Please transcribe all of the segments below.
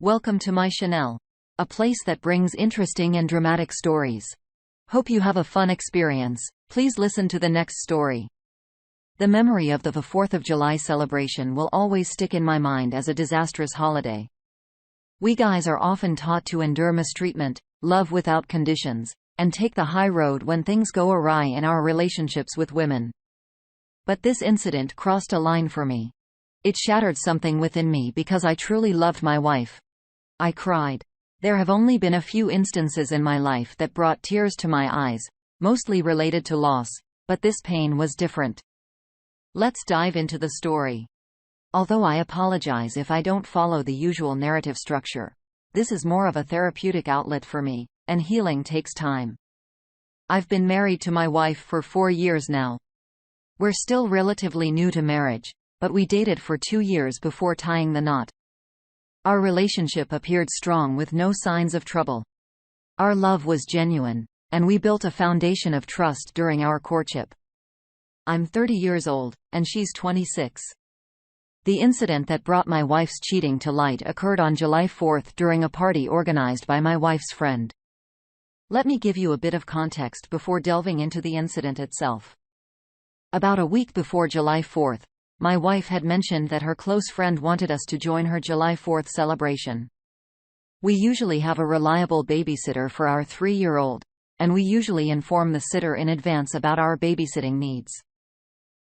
Welcome to my channel, a place that brings interesting and dramatic stories. Hope you have a fun experience. Please listen to the next story. The memory of the 4th of July celebration will always stick in my mind as a disastrous holiday. We guys are often taught to endure mistreatment, love without conditions, and take the high road when things go awry in our relationships with women. But this incident crossed a line for me. It shattered something within me because I truly loved my wife. I cried. There have only been a few instances in my life that brought tears to my eyes, mostly related to loss, but this pain was different. Let's dive into the story. Although I apologize if I don't follow the usual narrative structure, this is more of a therapeutic outlet for me, and healing takes time. I've been married to my wife for 4 years now. We're still relatively new to marriage, but we dated for 2 years before tying the knot. Our relationship appeared strong with no signs of trouble. Our love was genuine, and we built a foundation of trust during our courtship. I'm 30 years old, and she's 26. The incident that brought my wife's cheating to light occurred on July 4th during a party organized by my wife's friend. Let me give you a bit of context before delving into the incident itself. About a week before July 4th, my wife had mentioned that her close friend wanted us to join her July 4th celebration. We usually have a reliable babysitter for our 3-year-old, and we usually inform the sitter in advance about our babysitting needs.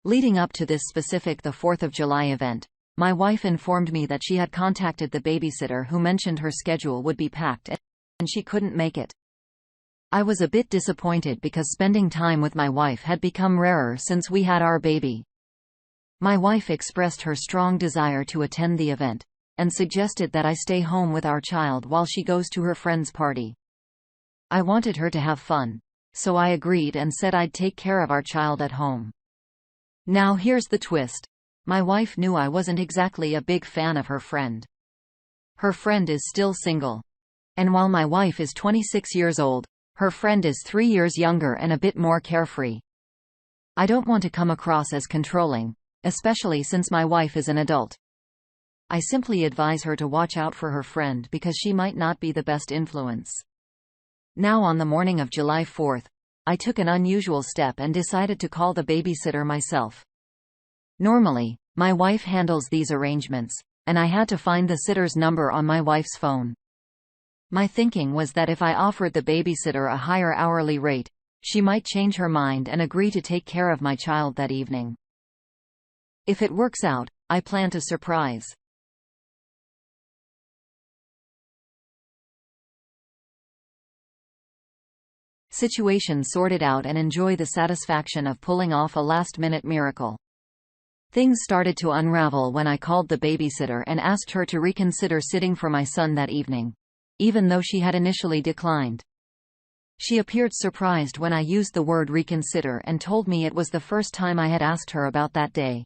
Leading up to this specific 4th of July event, my wife informed me that she had contacted the babysitter who mentioned her schedule would be packed and she couldn't make it. I was a bit disappointed because spending time with my wife had become rarer since we had our baby. My wife expressed her strong desire to attend the event, and suggested that I stay home with our child while she goes to her friend's party. I wanted her to have fun, so I agreed and said I'd take care of our child at home. Now here's the twist. My wife knew I wasn't exactly a big fan of her friend. Her friend is still single. And while my wife is 26 years old, her friend is 3 years younger and a bit more carefree. I don't want to come across as controlling, especially since my wife is an adult. I simply advise her to watch out for her friend because she might not be the best influence. Now on the morning of July 4th, I took an unusual step and decided to call the babysitter myself. Normally, my wife handles these arrangements, and I had to find the sitter's number on my wife's phone. My thinking was that if I offered the babysitter a higher hourly rate, she might change her mind and agree to take care of my child that evening. If it works out, I plan to surprise. Situation sorted out and enjoy the satisfaction of pulling off a last-minute miracle. Things started to unravel when I called the babysitter and asked her to reconsider sitting for my son that evening, even though she had initially declined. She appeared surprised when I used the word reconsider and told me it was the first time I had asked her about that day.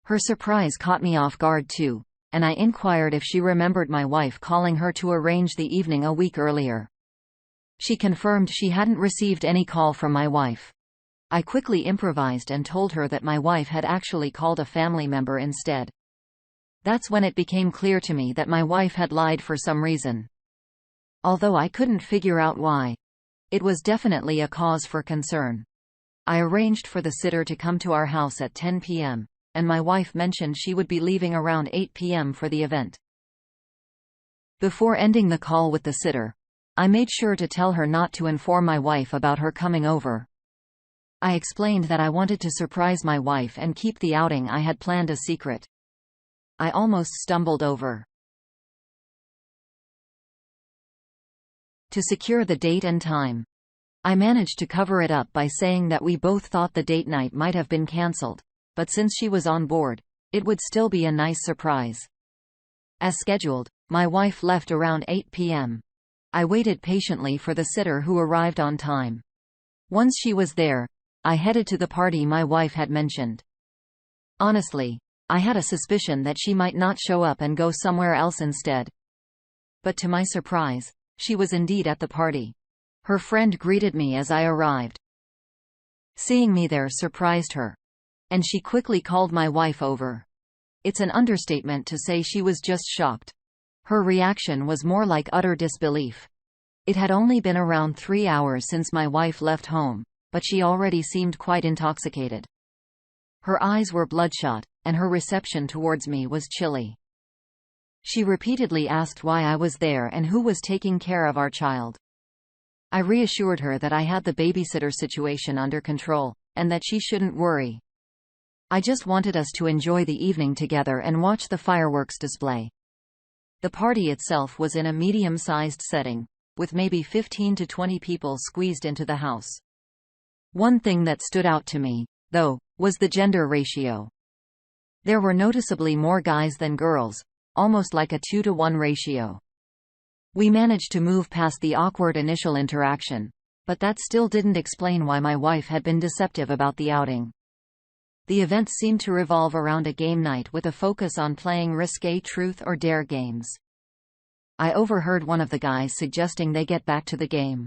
Her surprise caught me off guard too, and I inquired if she remembered my wife calling her to arrange the evening a week earlier. She confirmed she hadn't received any call from my wife. I quickly improvised and told her that my wife had actually called a family member instead. That's when it became clear to me that my wife had lied for some reason. Although I couldn't figure out why, it was definitely a cause for concern. I arranged for the sitter to come to our house at 10 p.m. and my wife mentioned she would be leaving around 8 p.m. for the event. Before ending the call with the sitter, I made sure to tell her not to inform my wife about her coming over. I explained that I wanted to surprise my wife and keep the outing I had planned a secret. I almost stumbled over. To secure the date and time, I managed to cover it up by saying that we both thought the date night might have been cancelled, but since she was on board, it would still be a nice surprise. As scheduled, my wife left around 8 p.m. I waited patiently for the sitter who arrived on time. Once she was there, I headed to the party my wife had mentioned. Honestly, I had a suspicion that she might not show up and go somewhere else instead. But to my surprise, she was indeed at the party. Her friend greeted me as I arrived. Seeing me there surprised her, and she quickly called my wife over. It's an understatement to say she was just shocked. Her reaction was more like utter disbelief. It had only been around 3 hours since my wife left home, but she already seemed quite intoxicated. Her eyes were bloodshot, and her reception towards me was chilly. She repeatedly asked why I was there and who was taking care of our child. I reassured her that I had the babysitter situation under control, and that she shouldn't worry. I just wanted us to enjoy the evening together and watch the fireworks display. The party itself was in a medium-sized setting, with maybe 15 to 20 people squeezed into the house. One thing that stood out to me, though, was the gender ratio. There were noticeably more guys than girls, almost like a 2-to-1 ratio. We managed to move past the awkward initial interaction, but that still didn't explain why my wife had been deceptive about the outing. The event seemed to revolve around a game night with a focus on playing risque truth or dare games. I overheard one of the guys suggesting they get back to the game.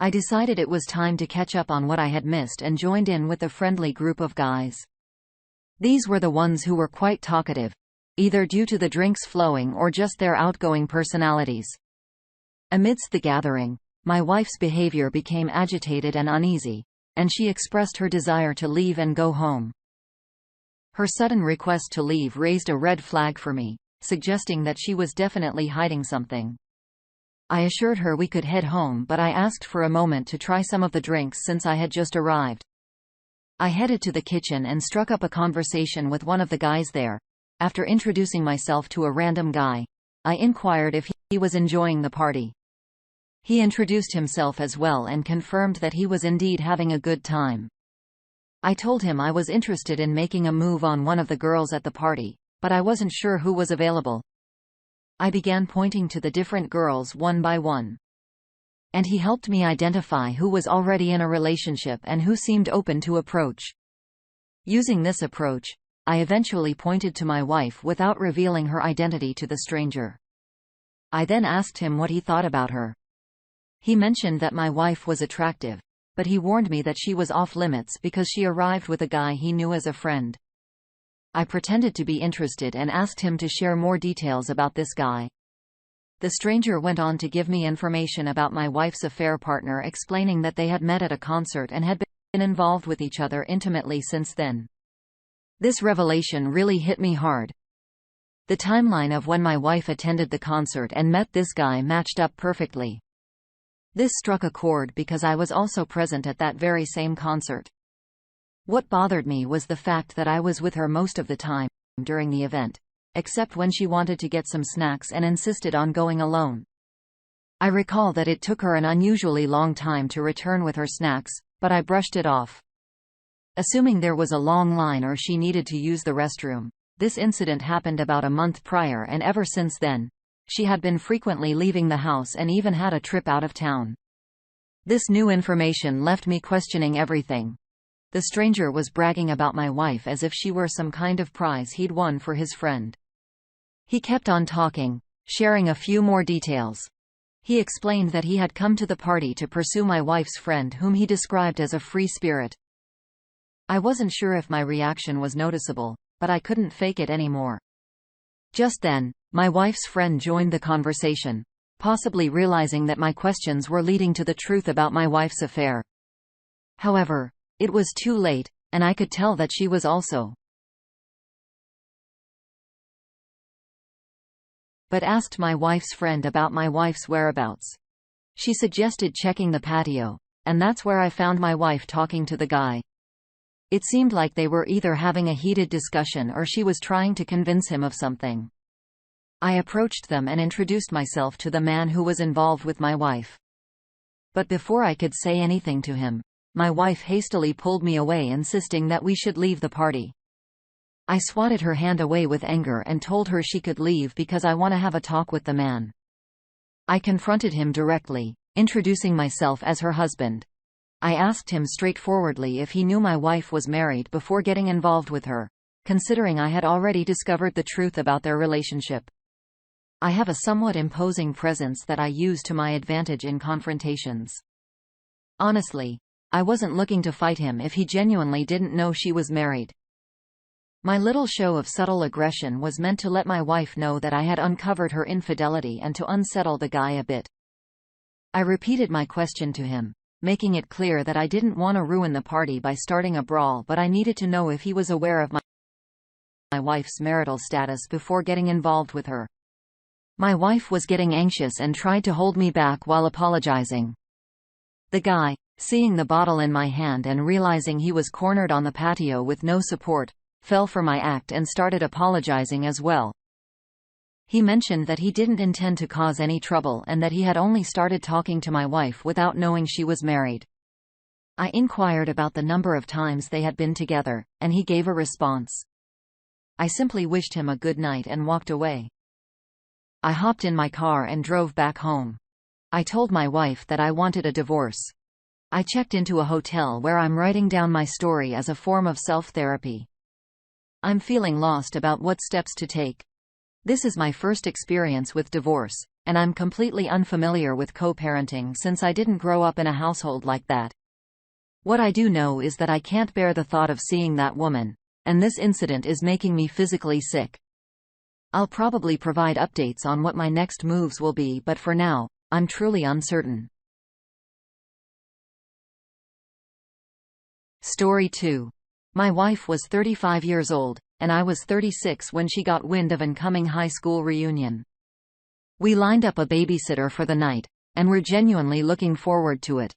I decided it was time to catch up on what I had missed and joined in with the friendly group of guys. These were the ones who were quite talkative, either due to the drinks flowing or just their outgoing personalities. Amidst the gathering, my wife's behavior became agitated and uneasy, and she expressed her desire to leave and go home. Her sudden request to leave raised a red flag for me, suggesting that she was definitely hiding something. I assured her we could head home, but I asked for a moment to try some of the drinks since I had just arrived. I headed to the kitchen and struck up a conversation with one of the guys there. After introducing myself to a random guy, I inquired if he was enjoying the party. He introduced himself as well and confirmed that he was indeed having a good time. I told him I was interested in making a move on one of the girls at the party, but I wasn't sure who was available. I began pointing to the different girls one by one. And he helped me identify who was already in a relationship and who seemed open to approach. Using this approach, I eventually pointed to my wife without revealing her identity to the stranger. I then asked him what he thought about her. He mentioned that my wife was attractive, but he warned me that she was off-limits because she arrived with a guy he knew as a friend. I pretended to be interested and asked him to share more details about this guy. The stranger went on to give me information about my wife's affair partner, explaining that they had met at a concert and had been involved with each other intimately since then. This revelation really hit me hard. The timeline of when my wife attended the concert and met this guy matched up perfectly. This struck a chord because I was also present at that very same concert. What bothered me was the fact that I was with her most of the time during the event, except when she wanted to get some snacks and insisted on going alone. I recall that it took her an unusually long time to return with her snacks, but I brushed it off. Assuming there was a long line or she needed to use the restroom, this incident happened about a month prior, and ever since then, she had been frequently leaving the house and even had a trip out of town. This new information left me questioning everything. The stranger was bragging about my wife as if she were some kind of prize he'd won for his friend. He kept on talking, sharing a few more details. He explained that he had come to the party to pursue my wife's friend, whom he described as a free spirit. I wasn't sure if my reaction was noticeable, but I couldn't fake it anymore. Just then, my wife's friend joined the conversation, possibly realizing that my questions were leading to the truth about my wife's affair. However, it was too late, and I could tell that she was also. But asked my wife's friend about my wife's whereabouts. She suggested checking the patio, and that's where I found my wife talking to the guy. It seemed like they were either having a heated discussion or she was trying to convince him of something. I approached them and introduced myself to the man who was involved with my wife. But before I could say anything to him, my wife hastily pulled me away, insisting that we should leave the party. I swatted her hand away with anger and told her she could leave because I want to have a talk with the man. I confronted him directly, introducing myself as her husband. I asked him straightforwardly if he knew my wife was married before getting involved with her, considering I had already discovered the truth about their relationship. I have a somewhat imposing presence that I use to my advantage in confrontations. Honestly, I wasn't looking to fight him if he genuinely didn't know she was married. My little show of subtle aggression was meant to let my wife know that I had uncovered her infidelity and to unsettle the guy a bit. I repeated my question to him, making it clear that I didn't want to ruin the party by starting a brawl, but I needed to know if he was aware of my wife's marital status before getting involved with her. My wife was getting anxious and tried to hold me back while apologizing. The guy, seeing the bottle in my hand and realizing he was cornered on the patio with no support, fell for my act and started apologizing as well. He mentioned that he didn't intend to cause any trouble and that he had only started talking to my wife without knowing she was married. I inquired about the number of times they had been together, and he gave a response. I simply wished him a good night and walked away. I hopped in my car and drove back home. I told my wife that I wanted a divorce. I checked into a hotel where I'm writing down my story as a form of self-therapy. I'm feeling lost about what steps to take. This is my first experience with divorce, and I'm completely unfamiliar with co-parenting since I didn't grow up in a household like that. What I do know is that I can't bear the thought of seeing that woman, and this incident is making me physically sick. I'll probably provide updates on what my next moves will be, but for now, I'm truly uncertain. Story 2. My wife was 35 years old, and I was 36 when she got wind of an incoming high school reunion. We lined up a babysitter for the night, and were genuinely looking forward to it.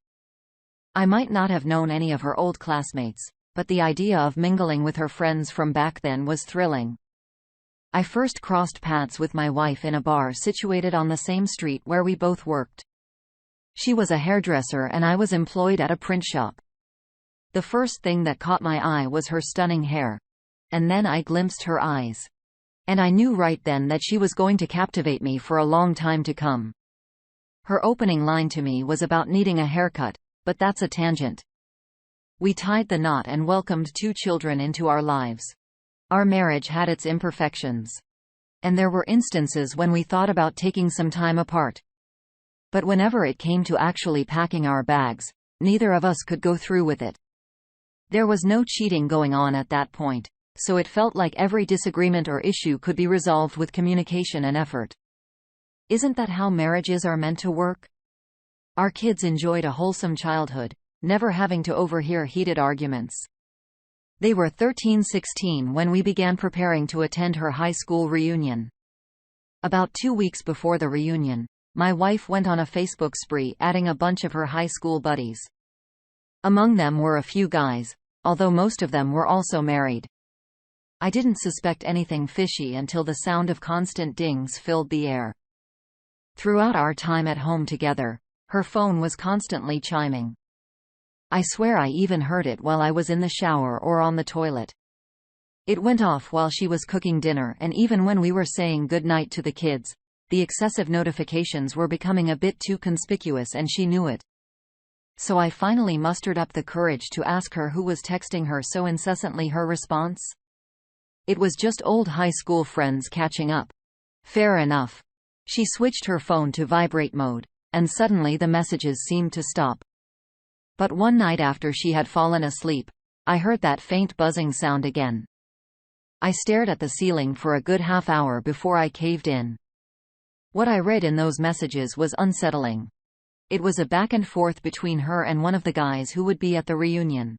I might not have known any of her old classmates, but the idea of mingling with her friends from back then was thrilling. I first crossed paths with my wife in a bar situated on the same street where we both worked. She was a hairdresser and I was employed at a print shop. The first thing that caught my eye was her stunning hair. And then I glimpsed her eyes. And I knew right then that she was going to captivate me for a long time to come. Her opening line to me was about needing a haircut, but that's a tangent. We tied the knot and welcomed 2 children into our lives. Our marriage had its imperfections. And there were instances when we thought about taking some time apart. But whenever it came to actually packing our bags, neither of us could go through with it. There was no cheating going on at that point, so it felt like every disagreement or issue could be resolved with communication and effort. Isn't that how marriages are meant to work? Our kids enjoyed a wholesome childhood, never having to overhear heated arguments. They were 13-16 when we began preparing to attend her high school reunion. About 2 weeks before the reunion, my wife went on a Facebook spree adding a bunch of her high school buddies. Among them were a few guys, although most of them were also married. I didn't suspect anything fishy until the sound of constant dings filled the air. Throughout our time at home together, her phone was constantly chiming. I swear I even heard it while I was in the shower or on the toilet. It went off while she was cooking dinner, and even when we were saying good night to the kids, the excessive notifications were becoming a bit too conspicuous and she knew it. So I finally mustered up the courage to ask her who was texting her so incessantly. Her response? It was just old high school friends catching up. Fair enough. She switched her phone to vibrate mode, and suddenly the messages seemed to stop. But one night after she had fallen asleep, I heard that faint buzzing sound again. I stared at the ceiling for a good half hour before I caved in. What I read in those messages was unsettling. It was a back and forth between her and one of the guys who would be at the reunion.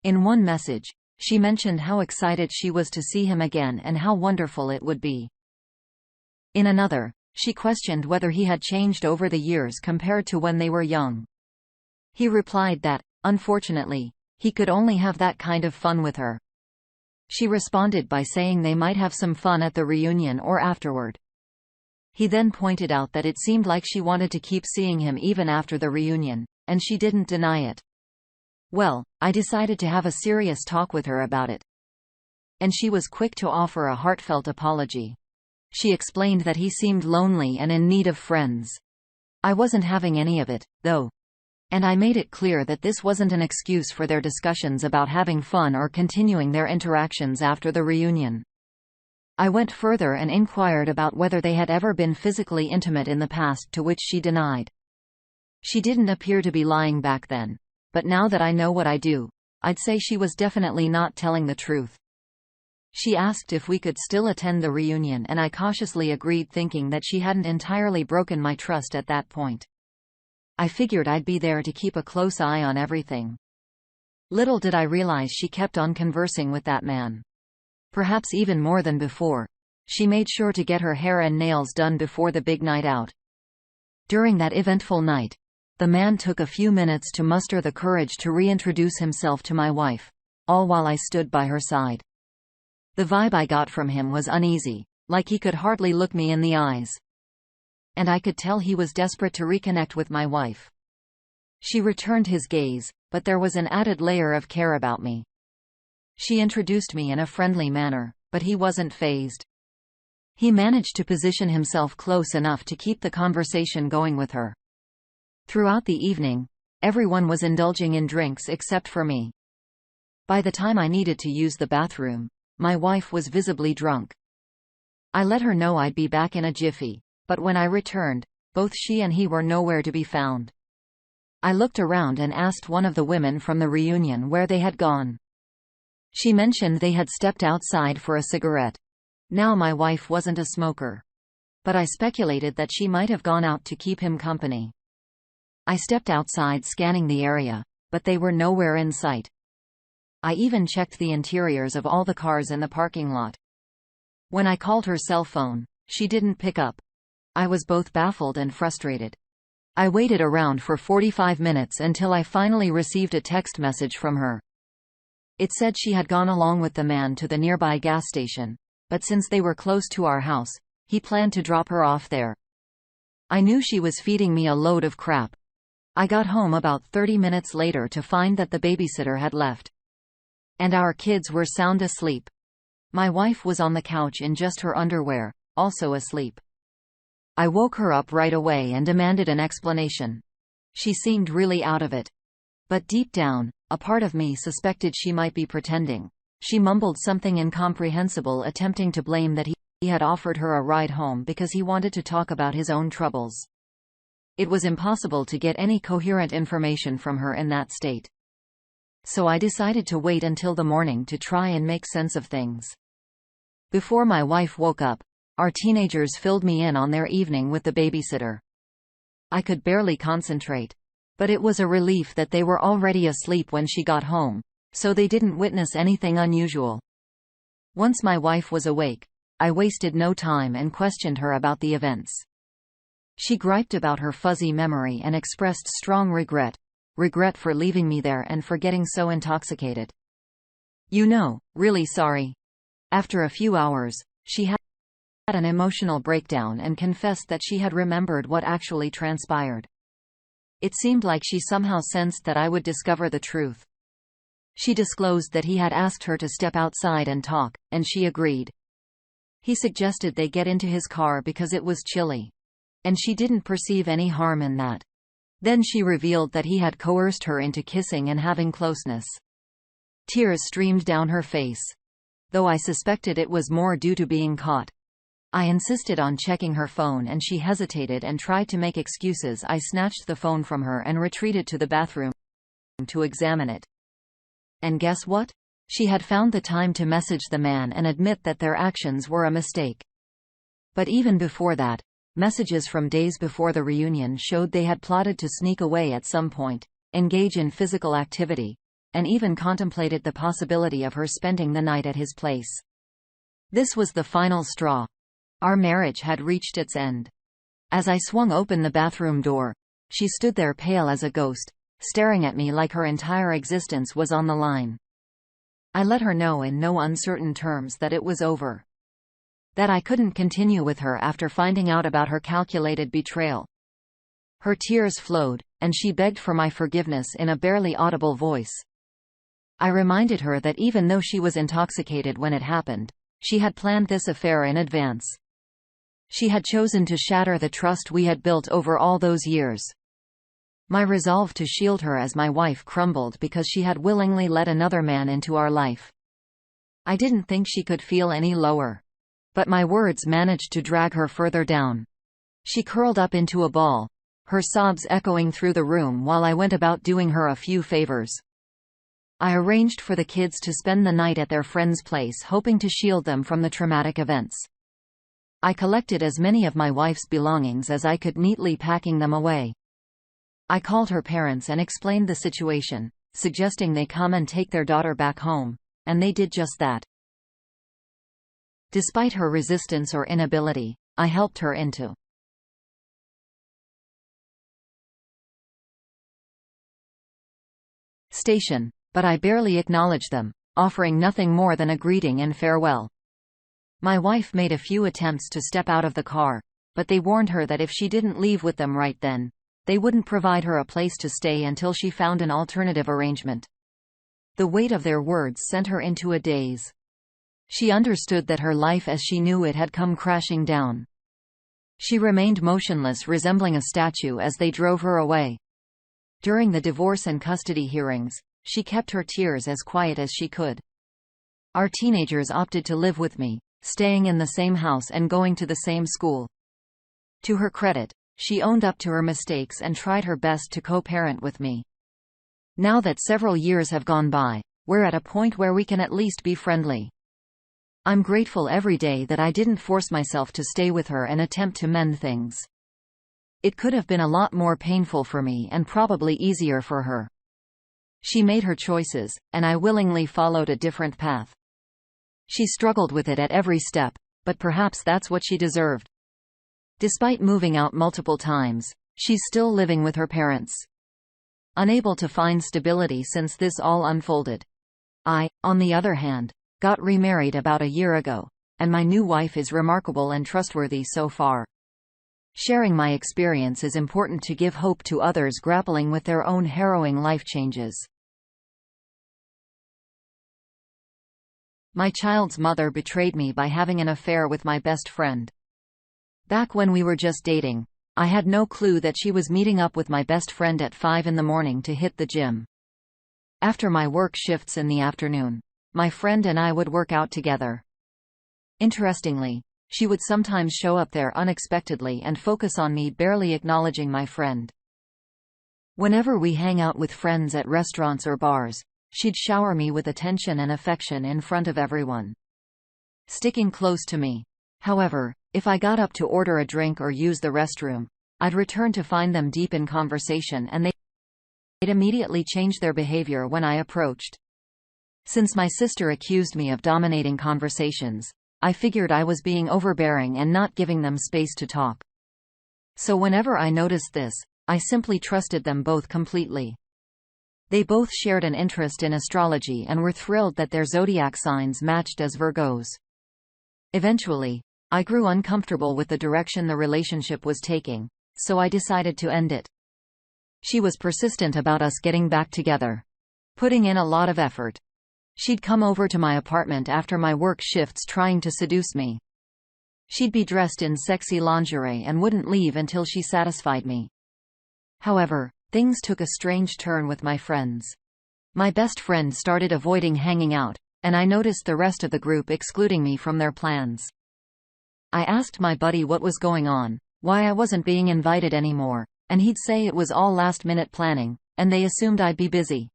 In one message, she mentioned how excited she was to see him again and how wonderful it would be. In another, she questioned whether he had changed over the years compared to when they were young. He replied that, unfortunately, he could only have that kind of fun with her. She responded by saying they might have some fun at the reunion or afterward. He then pointed out that it seemed like she wanted to keep seeing him even after the reunion, and she didn't deny it. Well, I decided to have a serious talk with her about it. And she was quick to offer a heartfelt apology. She explained that he seemed lonely and in need of friends. I wasn't having any of it, though. And I made it clear that this wasn't an excuse for their discussions about having fun or continuing their interactions after the reunion. I went further and inquired about whether they had ever been physically intimate in the past, to which she denied. She didn't appear to be lying back then, but now that I know what I do, I'd say she was definitely not telling the truth. She asked if we could still attend the reunion, and I cautiously agreed, thinking that she hadn't entirely broken my trust at that point. I figured I'd be there to keep a close eye on everything. Little did I realize she kept on conversing with that man. Perhaps even more than before. She made sure to get her hair and nails done before the big night out. During that eventful night, the man took a few minutes to muster the courage to reintroduce himself to my wife, all while I stood by her side. The vibe I got from him was uneasy, like he could hardly look me in the eyes. And I could tell he was desperate to reconnect with my wife. She returned his gaze, but there was an added layer of care about me. She introduced me in a friendly manner, but he wasn't fazed. He managed to position himself close enough to keep the conversation going with her. Throughout the evening, everyone was indulging in drinks except for me. By the time I needed to use the bathroom, my wife was visibly drunk. I let her know I'd be back in a jiffy, but when I returned, both she and he were nowhere to be found. I looked around and asked one of the women from the reunion where they had gone. She mentioned they had stepped outside for a cigarette. Now my wife wasn't a smoker, but I speculated that she might have gone out to keep him company. I stepped outside, scanning the area, but they were nowhere in sight. I even checked the interiors of all the cars in the parking lot. When I called her cell phone, she didn't pick up. I was both baffled and frustrated. I waited around for 45 minutes until I finally received a text message from her. It said she had gone along with the man to the nearby gas station, but since they were close to our house, he planned to drop her off there. I knew she was feeding me a load of crap. I got home about 30 minutes later to find that the babysitter had left. And our kids were sound asleep. My wife was on the couch in just her underwear, also asleep. I woke her up right away and demanded an explanation. She seemed really out of it. But deep down, a part of me suspected she might be pretending. She mumbled something incomprehensible, attempting to blame that he had offered her a ride home because he wanted to talk about his own troubles. It was impossible to get any coherent information from her in that state. So I decided to wait until the morning to try and make sense of things. Before my wife woke up, our teenagers filled me in on their evening with the babysitter. I could barely concentrate. But it was a relief that they were already asleep when she got home, so they didn't witness anything unusual. Once my wife was awake, I wasted no time and questioned her about the events. She griped about her fuzzy memory and expressed strong regret for leaving me there and for getting so intoxicated. Really sorry. After a few hours, she had an emotional breakdown and confessed that she had remembered what actually transpired. It seemed like she somehow sensed that I would discover the truth. She disclosed that he had asked her to step outside and talk, and she agreed. He suggested they get into his car because it was chilly. And she didn't perceive any harm in that. Then she revealed that he had coerced her into kissing and having closeness. Tears streamed down her face. Though I suspected it was more due to being caught. I insisted on checking her phone and she hesitated and tried to make excuses. I snatched the phone from her and retreated to the bathroom to examine it. And guess what? She had found the time to message the man and admit that their actions were a mistake. But even before that, messages from days before the reunion showed they had plotted to sneak away at some point, engage in physical activity, and even contemplated the possibility of her spending the night at his place. This was the final straw. Our marriage had reached its end. As I swung open the bathroom door, she stood there pale as a ghost, staring at me like her entire existence was on the line. I let her know in no uncertain terms that it was over. That I couldn't continue with her after finding out about her calculated betrayal. Her tears flowed, and she begged for my forgiveness in a barely audible voice. I reminded her that even though she was intoxicated when it happened, she had planned this affair in advance. She had chosen to shatter the trust we had built over all those years. My resolve to shield her as my wife crumbled because she had willingly let another man into our life. I didn't think she could feel any lower. But my words managed to drag her further down. She curled up into a ball, her sobs echoing through the room while I went about doing her a few favors. I arranged for the kids to spend the night at their friend's place, hoping to shield them from the traumatic events. I collected as many of my wife's belongings as I could, neatly packing them away. I called her parents and explained the situation, suggesting they come and take their daughter back home, and they did just that. Despite her resistance or inability, I helped her into station, but I barely acknowledged them, offering nothing more than a greeting and farewell. My wife made a few attempts to step out of the car, but they warned her that if she didn't leave with them right then, they wouldn't provide her a place to stay until she found an alternative arrangement. The weight of their words sent her into a daze. She understood that her life as she knew it had come crashing down. She remained motionless, resembling a statue, as they drove her away. During the divorce and custody hearings, she kept her tears as quiet as she could. Our teenagers opted to live with me, staying in the same house and going to the same school. To her credit, she owned up to her mistakes and tried her best to co-parent with me. Now that several years have gone by, we're at a point where we can at least be friendly. I'm grateful every day that I didn't force myself to stay with her and attempt to mend things. It could have been a lot more painful for me and probably easier for her. She made her choices, and I willingly followed a different path. She struggled with it at every step, but perhaps that's what she deserved. Despite moving out multiple times, she's still living with her parents. Unable to find stability since this all unfolded. I, on the other hand, got remarried about a year ago, and my new wife is remarkable and trustworthy so far. Sharing my experience is important to give hope to others grappling with their own harrowing life changes. My child's mother betrayed me by having an affair with my best friend. Back when we were just dating, I had no clue that she was meeting up with my best friend at 5 in the morning to hit the gym. After my work shifts in the afternoon, my friend and I would work out together. Interestingly, she would sometimes show up there unexpectedly and focus on me, barely acknowledging my friend. Whenever we hang out with friends at restaurants or bars, she'd shower me with attention and affection in front of everyone, sticking close to me. However, if I got up to order a drink or use the restroom, I'd return to find them deep in conversation, and they'd immediately change their behavior when I approached. Since my sister accused me of dominating conversations, I figured I was being overbearing and not giving them space to talk. So whenever I noticed this, I simply trusted them both completely. They both shared an interest in astrology and were thrilled that their zodiac signs matched as Virgos. Eventually, I grew uncomfortable with the direction the relationship was taking, so I decided to end it. She was persistent about us getting back together, putting in a lot of effort. She'd come over to my apartment after my work shifts trying to seduce me. She'd be dressed in sexy lingerie and wouldn't leave until she satisfied me. However, things took a strange turn with my friends. My best friend started avoiding hanging out, and I noticed the rest of the group excluding me from their plans. I asked my buddy what was going on, why I wasn't being invited anymore, and he'd say it was all last-minute planning, and they assumed I'd be busy.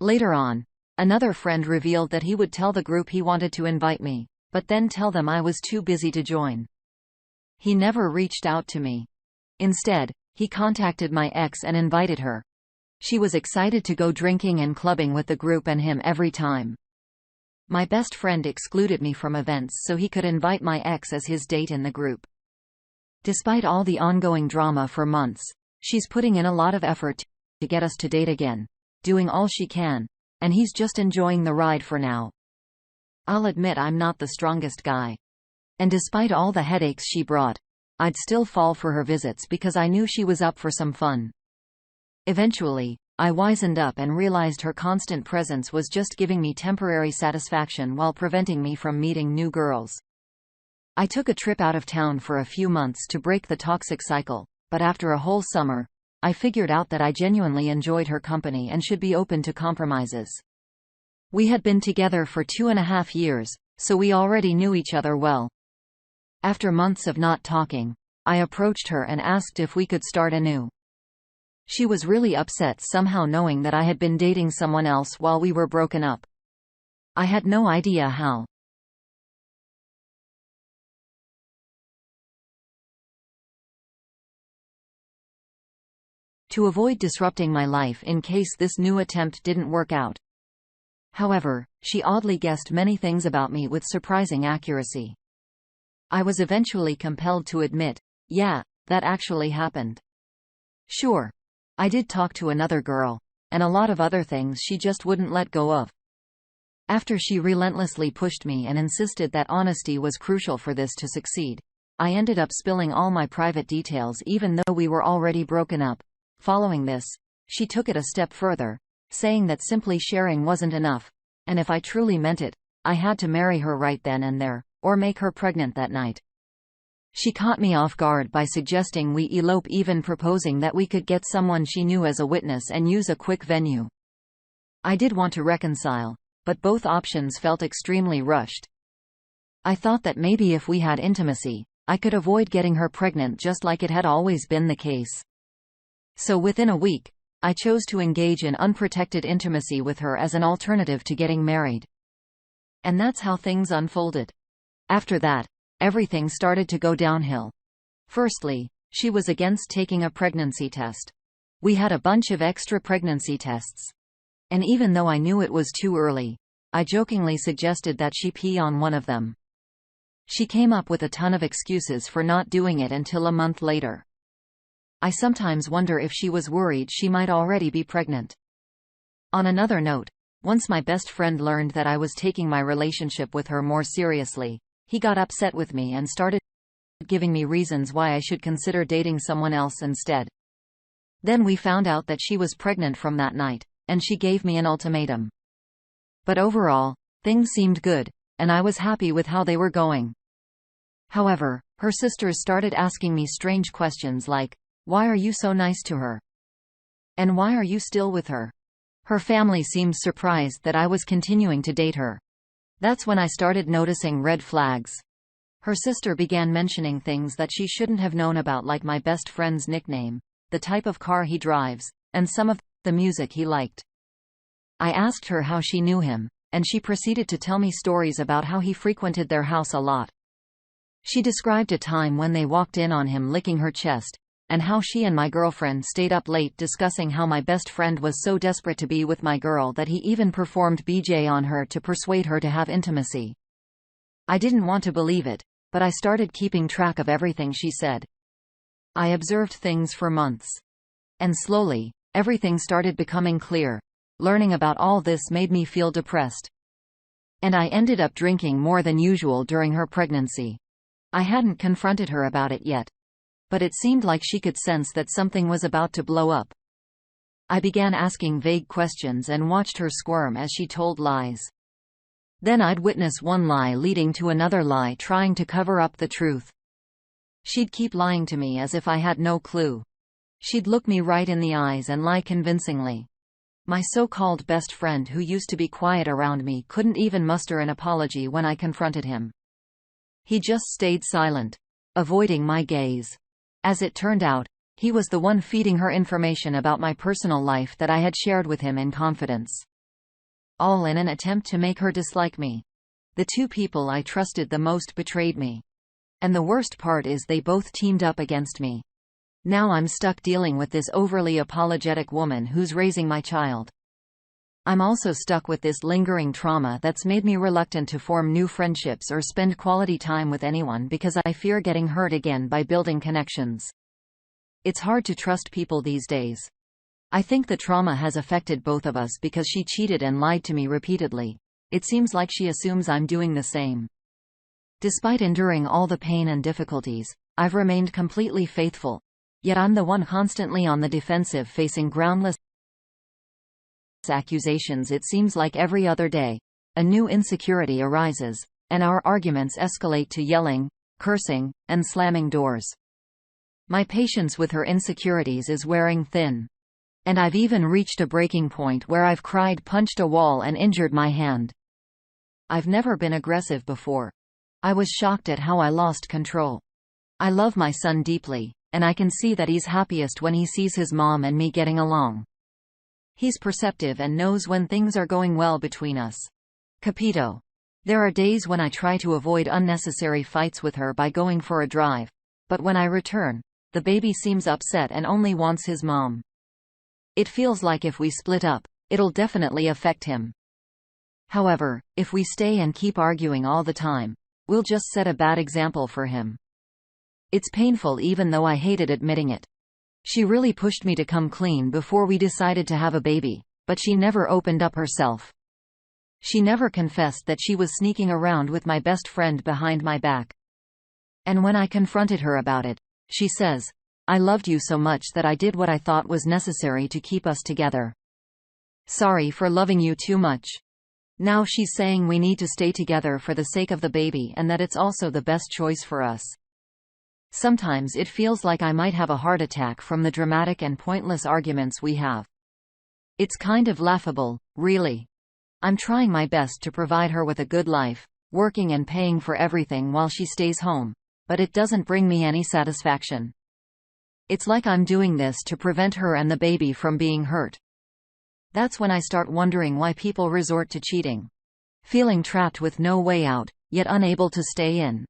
Later on, another friend revealed that he would tell the group he wanted to invite me, but then tell them I was too busy to join. He never reached out to me. Instead, he contacted my ex and invited her. She was excited to go drinking and clubbing with the group and him every time. My best friend excluded me from events so he could invite my ex as his date in the group. Despite all the ongoing drama for months, she's putting in a lot of effort to get us to date again, doing all she can, and he's just enjoying the ride for now. I'll admit I'm not the strongest guy. And despite all the headaches she brought, I'd still fall for her visits because I knew she was up for some fun. Eventually, I wisened up and realized her constant presence was just giving me temporary satisfaction while preventing me from meeting new girls. I took a trip out of town for a few months to break the toxic cycle, but after a whole summer, I figured out that I genuinely enjoyed her company and should be open to compromises. We had been together for 2.5 years, so we already knew each other well. After months of not talking, I approached her and asked if we could start anew. She was really upset somehow knowing that I had been dating someone else while we were broken up. I had no idea how. To avoid disrupting my life in case this new attempt didn't work out. However, she oddly guessed many things about me with surprising accuracy. I was eventually compelled to admit, yeah, that actually happened. Sure. I did talk to another girl, and a lot of other things she just wouldn't let go of. After she relentlessly pushed me and insisted that honesty was crucial for this to succeed, I ended up spilling all my private details even though we were already broken up. Following this, she took it a step further, saying that simply sharing wasn't enough, and if I truly meant it, I had to marry her right then and there, or make her pregnant that night. She caught me off guard by suggesting we elope, even proposing that we could get someone she knew as a witness and use a quick venue. I did want to reconcile, but both options felt extremely rushed. I thought that maybe if we had intimacy, I could avoid getting her pregnant just like it had always been the case. So within a week, I chose to engage in unprotected intimacy with her as an alternative to getting married. And that's how things unfolded. After that, everything started to go downhill. Firstly, she was against taking a pregnancy test. We had a bunch of extra pregnancy tests. And even though I knew it was too early, I jokingly suggested that she pee on one of them. She came up with a ton of excuses for not doing it until a month later. I sometimes wonder if she was worried she might already be pregnant. On another note, once my best friend learned that I was taking my relationship with her more seriously, he got upset with me and started giving me reasons why I should consider dating someone else instead. Then we found out that she was pregnant from that night, and she gave me an ultimatum. But overall, things seemed good, and I was happy with how they were going. However, her sisters started asking me strange questions like, "Why are you so nice to her? And why are you still with her?" Her family seemed surprised that I was continuing to date her. That's when I started noticing red flags. Her sister began mentioning things that she shouldn't have known about, like my best friend's nickname, the type of car he drives, and some of the music he liked. I asked her how she knew him, and she proceeded to tell me stories about how he frequented their house a lot. She described a time when they walked in on him licking her chest, and how she and my girlfriend stayed up late discussing how my best friend was so desperate to be with my girl that he even performed BJ on her to persuade her to have intimacy. I didn't want to believe it, but I started keeping track of everything she said. I observed things for months. And slowly, everything started becoming clear. Learning about all this made me feel depressed. And I ended up drinking more than usual during her pregnancy. I hadn't confronted her about it yet, but it seemed like she could sense that something was about to blow up. I began asking vague questions and watched her squirm as she told lies. Then I'd witness one lie leading to another lie, trying to cover up the truth. She'd keep lying to me as if I had no clue. She'd look me right in the eyes and lie convincingly. My so-called best friend, who used to be quiet around me, couldn't even muster an apology when I confronted him. He just stayed silent, avoiding my gaze. As it turned out, he was the one feeding her information about my personal life that I had shared with him in confidence. All in an attempt to make her dislike me. The two people I trusted the most betrayed me. And the worst part is they both teamed up against me. Now I'm stuck dealing with this overly apologetic woman who's raising my child. I'm also stuck with this lingering trauma that's made me reluctant to form new friendships or spend quality time with anyone because I fear getting hurt again by building connections. It's hard to trust people these days. I think the trauma has affected both of us because she cheated and lied to me repeatedly. It seems like she assumes I'm doing the same. Despite enduring all the pain and difficulties, I've remained completely faithful. Yet I'm the one constantly on the defensive, facing groundless accusations. It seems like every other day, a new insecurity arises, and our arguments escalate to yelling, cursing, and slamming doors. My patience with her insecurities is wearing thin. And I've even reached a breaking point where I've cried, punched a wall, and injured my hand. I've never been aggressive before. I was shocked at how I lost control. I love my son deeply, and I can see that he's happiest when he sees his mom and me getting along. He's perceptive and knows when things are going well between us. Capito. There are days when I try to avoid unnecessary fights with her by going for a drive. But when I return, the baby seems upset and only wants his mom. It feels like if we split up, it'll definitely affect him. However, if we stay and keep arguing all the time, we'll just set a bad example for him. It's painful even though I hated admitting it. She really pushed me to come clean before we decided to have a baby, but she never opened up herself. She never confessed that she was sneaking around with my best friend behind my back. And when I confronted her about it, she says, "I loved you so much that I did what I thought was necessary to keep us together. Sorry for loving you too much." Now she's saying we need to stay together for the sake of the baby and that it's also the best choice for us. Sometimes it feels like I might have a heart attack from the dramatic and pointless arguments we have. It's kind of laughable, really. I'm trying my best to provide her with a good life, working and paying for everything while she stays home, but it doesn't bring me any satisfaction. It's like I'm doing this to prevent her and the baby from being hurt. That's when I start wondering why people resort to cheating. Feeling trapped with no way out, yet unable to stay in.